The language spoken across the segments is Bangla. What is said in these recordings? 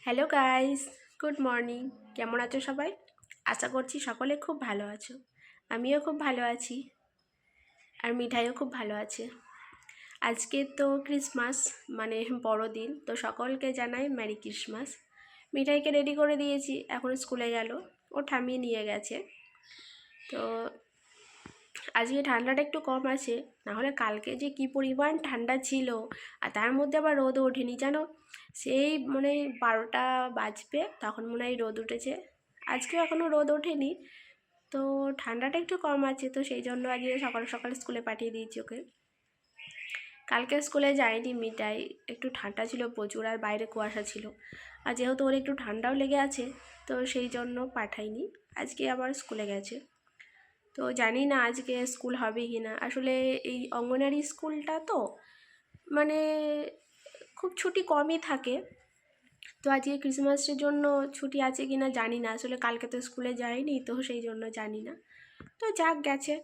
Hello guys, good morning. কেমন আছো সবাই? আশা করছি সকলে খুব ভালো আছো। আমিও খুব ভালো আছি, আর মিঠাইও খুব ভালো আছে। আজকে তো ক্রিসমাস, মানে বড়দিন, তো সকলকে জানাই মেরি ক্রিসমাস। মিঠাইকে রেডি করে দিয়েছি, এখন স্কুলে গেল, ও ঠামিয়ে নিয়ে গেছে। তো আজকে ঠান্ডাটা একটু কম আছে, নাহলে কালকে যে কী পরিমাণ ঠান্ডা ছিল, আর তার মধ্যে আবার রোদ ওঠেনি জানো। সেই মানে 12টা বাজবে তখন মনে হয় রোদ উঠেছে। আজকেও এখনও রোদ ওঠেনি, তো ঠান্ডাটা একটু কম আছে, তো সেই জন্য আজকে সকাল সকাল স্কুলে পাঠিয়ে দিয়েছি ওকে। কালকে স্কুলে যায়নি মিঠাই, একটু ঠান্ডা ছিল প্রচুর, আর বাইরে কুয়াশা ছিল, আর যেহেতু ওর একটু ঠান্ডাও লেগে আছে, তো সেই জন্য পাঠাইনি। আজকে আবার স্কুলে গেছে। তো জানি না আজকে স্কুল হবে কি না। আসলে এই অঙ্গনারী স্কুলটা তো মানে খুব ছুটি কমই থাকে, তো আজকে ক্রিসমাসের জন্য ছুটি আছে কি না জানি না। আসলে কালকে তো স্কুলে যায়নি, তো সেই জন্য জানি না। তো যাক, গেছে,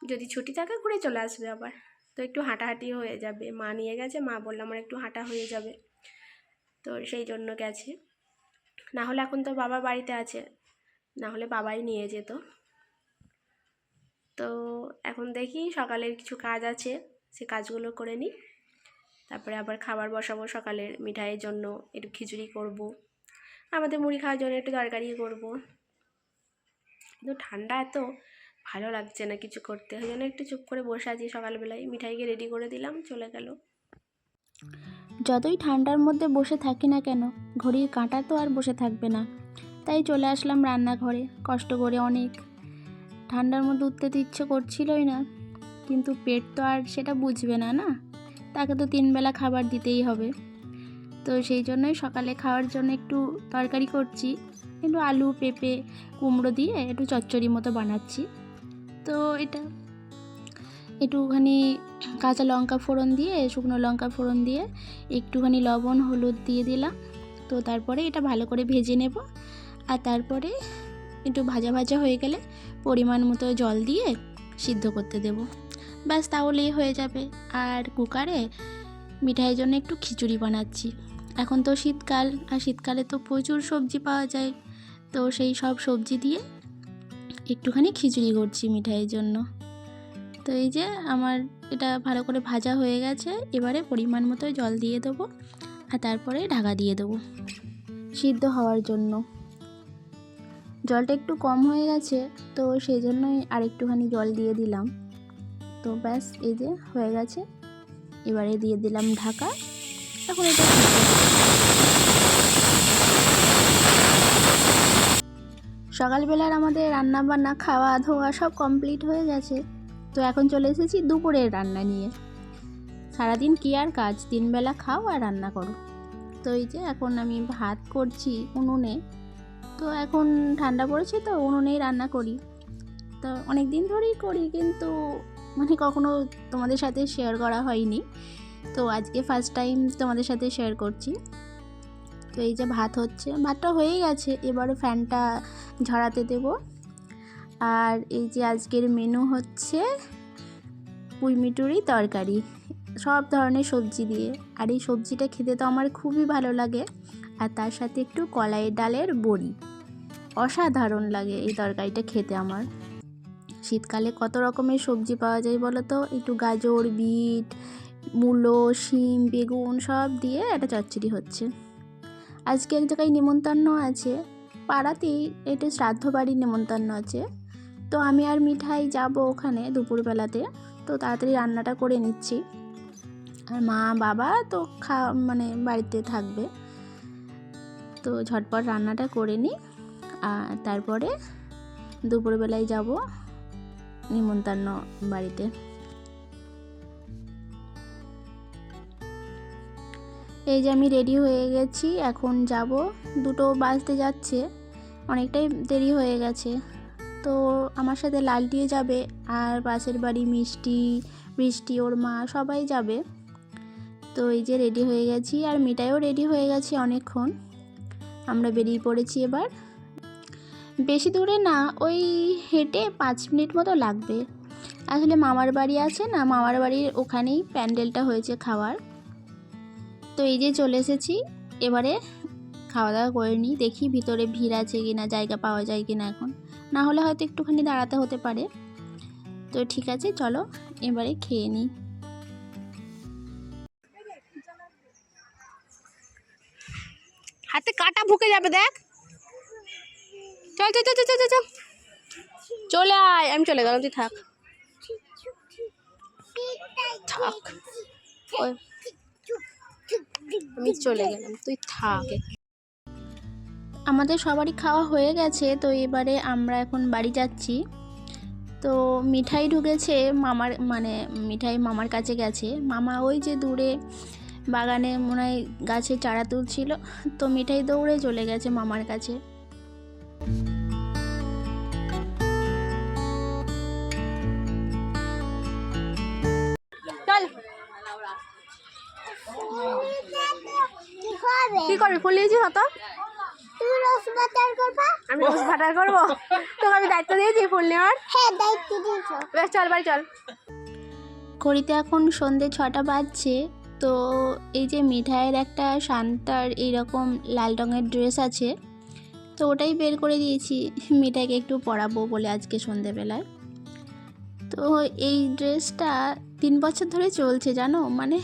যদি ছুটি থাকে ঘুরে চলে আসবে আবার। তো একটু হাঁটাহাঁটিও হয়ে যাবে, মা নিয়ে গেছে, মা বললো আমার একটু হাঁটা হয়ে যাবে, তো সেই জন্য গেছে। না হলে এখন তো বাবা বাড়িতে আছে, না হলে বাবাই নিয়ে যেত। তো এখন দেখি সকালের কিছু কাজ আছে, সে কাজগুলো করে নিই, তারপরে আবার খাবার বসাবো। সকালের মিঠাইয়ের জন্য একটু খিচুড়ি করব, আমাদের মুড়ি খাওয়ার জন্য একটু তরকারি করব। কিন্তু ঠান্ডা এত, ভালো লাগছে না কিছু করতে, ওই জন্য একটু চুপ করে বসে আছি। সকালবেলায় মিঠাইকে রেডি করে দিলাম, চলে গেল। যতই ঠান্ডার মধ্যে বসে থাকি না কেন, ঘড়ির কাঁটা তো আর বসে থাকবে না। তাই চলে আসলাম রান্নাঘরে, কষ্ট করে অনেক। ঠান্ডার মধ্যে উঠতে তো ইচ্ছে করছিলই না, কিন্তু পেট তো আর সেটা বুঝবে না, না, তাকে তো 3 বেলা খাবার দিতেই হবে। তো সেই জন্যই সকালে খাওয়ার জন্য একটু তরকারি করছি, একটু আলু পেঁপে কুমড়ো দিয়ে একটু চচ্চড়ি মতো বানাচ্ছি। তো এটা একটুখানি কাঁচা লঙ্কা ফোড়ন দিয়ে, শুকনো লঙ্কা ফোড়ন দিয়ে একটুখানি লবণ হলুদ দিয়ে দিলাম। তো তারপরে এটা ভালো করে ভেজে নেব, আর তারপরে একটু ভাজা ভাজা হয়ে গেলে পরিমাণ মতো জল দিয়ে সিদ্ধ করতে দেব। ব্যাস, তাহলেই হয়ে যাবে। আর কুকারে মিঠাইয়ের জন্য একটু খিচুড়ি বানাচ্ছি। এখন তো শীতকাল, আর শীতকালে তো প্রচুর সবজি পাওয়া যায়, তো সেই সব সবজি দিয়ে একটুখানি খিচুড়ি করছি মিঠাইয়ের জন্য। তো এই যে আমার এটা ভালো করে ভাজা হয়ে গেছে, এবারে পরিমাণ মতো জল দিয়ে দেবো, আর তারপরে ঢাকা দিয়ে দেবো সিদ্ধ হওয়ার জন্য। জলটা একটু কম হয়ে গেছে, তো সেই জন্যই আর একটুখানি জল দিয়ে দিলাম। তো ব্যাস, এই যে হয়ে গেছে, এবারে দিয়ে দিলাম ঢাকা। এখন এটা সকালবেলার আমাদের রান্না বান্না খাওয়া ধোয়া সব কমপ্লিট হয়ে গেছে। তো এখন চলে এসেছি দুপুরের রান্না নিয়ে। সারাদিন কি আর কাজ, 3 বেলা খাও আর রান্না করো। তো এই যে এখন আমি ভাত করছি উনুনে। তো এখন ঠান্ডা পড়েছে, তো উনুনেই রান্না করি। তো অনেক দিন ধরেই করি, কিন্তু মানে কখনো তোমাদের সাথে শেয়ার করা হয়নি, তো আজকে ফার্স্ট টাইম তোমাদের সাথে শেয়ার করছি। তো এই যে ভাত হচ্ছে, ভাতটা হয়েই গেছে, এবারে ফ্যানটা ঝরাতে দেব। আর এই যে আজকের মেনু হচ্ছে পুঁইমিটুরি তরকারি, সব ধরনের সবজি দিয়ে। আর এই সবজিটা খেতে তো আমার খুবই ভালো লাগে, আর তার সাথে একটু কলাইয়ের ডালের বড়ি, অসাধারণ লাগে এই তরকারিটা খেতে আমার। শীতকালে কত রকমের সবজি পাওয়া যায় বলো তো, একটু গাজর বিট মূলো শিম বেগুন সব দিয়ে একটা চচ্চড়ি হচ্ছে। আজকে এক জায়গায় নেমন্তন্ন আছে, পাড়াতেই একটু শ্রাদ্ধ বাড়ির নেমন্তন্ন আছে। তো আমি আর মিঠাই যাব ওখানে দুপুরবেলাতে, তো তাড়াতাড়ি রান্নাটা করে নিচ্ছি। আর মা বাবা তো মানে বাড়িতে থাকবে, তো ঝটপট রান্নাটা করে নিই, আর তারপরে দুপুরবেলায় যাব নিমন্ত্রণ বাড়িতে। এই যে আমি রেডি হয়ে গেছি, এখন যাব। 2টো বাজতে যাচ্ছে, অনেকটাই দেরি হয়ে গেছে। তো আমার সাথে লালটিও যাবে, আর পাশের বাড়ি মিষ্টি বৃষ্টি ওর মা সবাই যাবে। তো এই যে রেডি হয়ে গেছি, আর মিঠাইও রেডি হয়ে গেছে অনেকক্ষণ। আমরা বেরিয়ে পড়েছি এবার। বেশি দূরে না, ওই হেঁটে 5 মিনিট মতো লাগবে। আসলে মামার বাড়ি আছে না, মামার বাড়ির ওখানেই প্যান্ডেলটা হয়েছে খাওয়ার। তো এই যে চলে এসেছি, এবারে খাওয়া দাওয়া করে নিই, দেখি ভিতরে ভিড় আছে কি না, জায়গা পাওয়া যায় কি না এখন, না হলে হয়তো একটুখানি দাঁড়াতে হতে পারে। তো ঠিক আছে, চলো এবারে খেয়ে নিই। হাতে কাটা ঢুকে যাবে, দেখ। চল চল চল চল চল চল, চলে আয়। আমি চলে গেলাম, তুই থাক থাক। আমি চলে গেলাম, তুই থাক। আমাদের সবারই খাওয়া হয়ে গেছে, তো এবারে আমরা এখন বাড়ি যাচ্ছি। তো মিঠাই ঢুকেছে মামার, মানে মিঠাই মামার কাছে গেছে। মামা ওই যে দূরে বাগানে মনে হয় গাছে চারা তুলছিল, তো মিঠাই দৌড়ে চলে গেছে মামার কাছে। চল, কি করবি? ফুল নিয়েছিস হতো? আমি রোজ ভাটার করবো? তোকে আমি দায়িত্ব দিয়েছি ফুল নেওয়ার। হ্যাঁ, দায়িত্ব দিয়েছো। বেশ, চল বাড়ি চল। ঘড়িতে এখন সন্ধে 6টা বাজছে। তো এই যে মিঠাইয়ের একটা শান্তার এইরকম লাল রঙের ড্রেস আছে, তো ওটাই বের করে দিয়েছি মিঠাইকে একটু পরাবো বলে আজকে সন্ধেবেলায়। তো এই ড্রেসটা 3 বছর ধরে চলছে জানো, মানে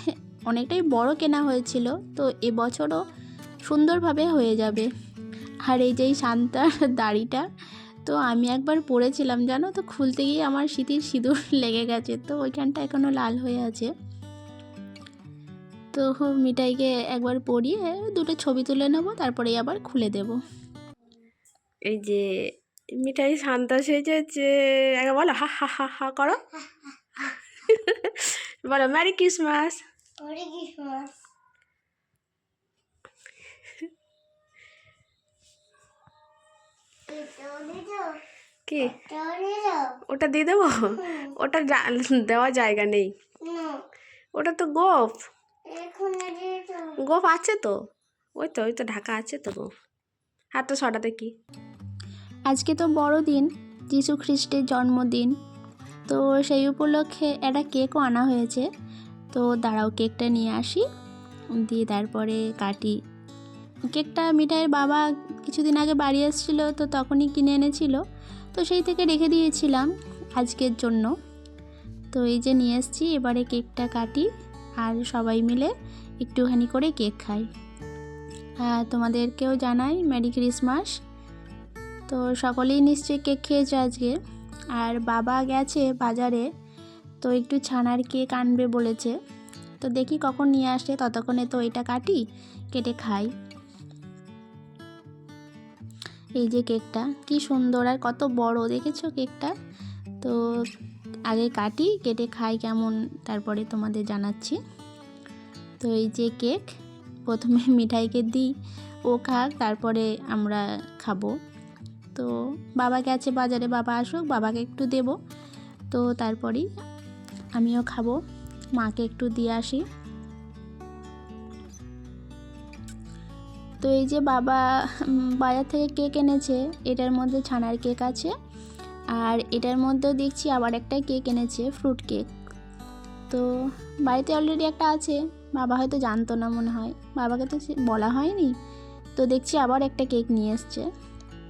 অনেকটাই বড় কেনা হয়েছিল, তো এবছরও সুন্দরভাবে হয়ে যাবে। আর এই যে এই শান্তার দাড়িটা, তো আমি একবার পরেছিলাম জানো, তো খুলতে গিয়ে আমার সিঁথির সিঁদুর লেগে গেছে, তো ওইখানটা এখনও লাল হয়ে আছে। তো মিঠাইকে একবার পরিয়ে 2টো ছবি তুলে নেবো, তারপরে আবার খুলে দেব। এই যে মিঠাই শান্তা সেজেছে, আগে বলো হা হা হা হা করো। বলো ম্যারি ক্রিসমাস। ওরে ক্রিসমাস। কি ওটা দিয়ে দেবো? ওটা দেওয়া জায়গা নেই, ওটা তো গোফ। গোফ আছে তো, ওই তো ঢাকা আছে তো গোফ। হাত তো সরাতে কি। আজকে তো বড়দিন, যিশু খ্রিস্টের জন্মদিন, তো সেই উপলক্ষে একটা কেকও আনা হয়েছে। তো দাঁড়াও কেকটা নিয়ে আসি, দিয়ে তারপরে কাটি। কেকটা মিঠাইয়ের বাবা কিছুদিন আগে বাড়ি এসেছিল, তো তখনই কিনে এনেছিল, তো সেই থেকে রেখে দিয়েছিলাম আজকের জন্য। তো এই যে নিয়ে এসেছি, এবারে কেকটা কাটি আর সবাই মিলে একটুখানি করে কেক খাই। আর তোমাদেরকেও জানাই মেরি ক্রিসমাস। তো সকলেই নিশ্চয়ই কেক খেয়েছে আজকে। আর বাবা গেছে বাজারে, তো একটু ছানার কেক আনবে বলেছে, তো দেখি কখন নিয়ে আসে, ততক্ষণে তো এটা কাটি, কেটে খাই। এই যে কেকটা কি সুন্দর আর কত বড়, দেখেছো কেকটা? তো আগে কাটি, কেটে খাই কেমন, তারপরে তোমাদের জানাচ্ছি। তো এই যে কেক, প্রথমে মিঠাইকে দিই, ও খাক, তারপরে আমরা খাবো। তো বাবা গেছে বাজারে, বাবা আসুক, বাবাকে একটু দেব, তো তারপরেই আমিও খাবো। মাকে একটু দিয়ে আসি। তো এই যে বাবা বাজার থেকে কেক এনেছে, এটার মধ্যে ছানার কেক আছে, আর এটার মধ্যেও দেখছি আবার একটা কেক এনেছে, ফ্রুট কেক। তো বাড়িতে অলরেডি একটা আছে, বাবা হয়তো জানতো না মনে হয়, বাবাকে তো বলা হয়নি। তো দেখছি আবার একটা কেক নিয়ে এসছে,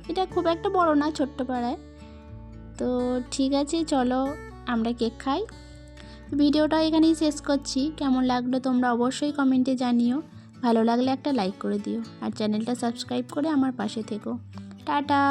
এটা খুব একটা বড় না, ছোট্ট পাড়ায়। তো ঠিক আছে, চলো আমরা কেক খাই। ভিডিওটা এখানেই শেষ করছি। কেমন লাগলো তোমরা অবশ্যই কমেন্টে জানিও, ভালো লাগলে একটা লাইক করে দিও, আর চ্যানেলটা সাবস্ক্রাইব করে আমার পাশে থেকো। টাটা।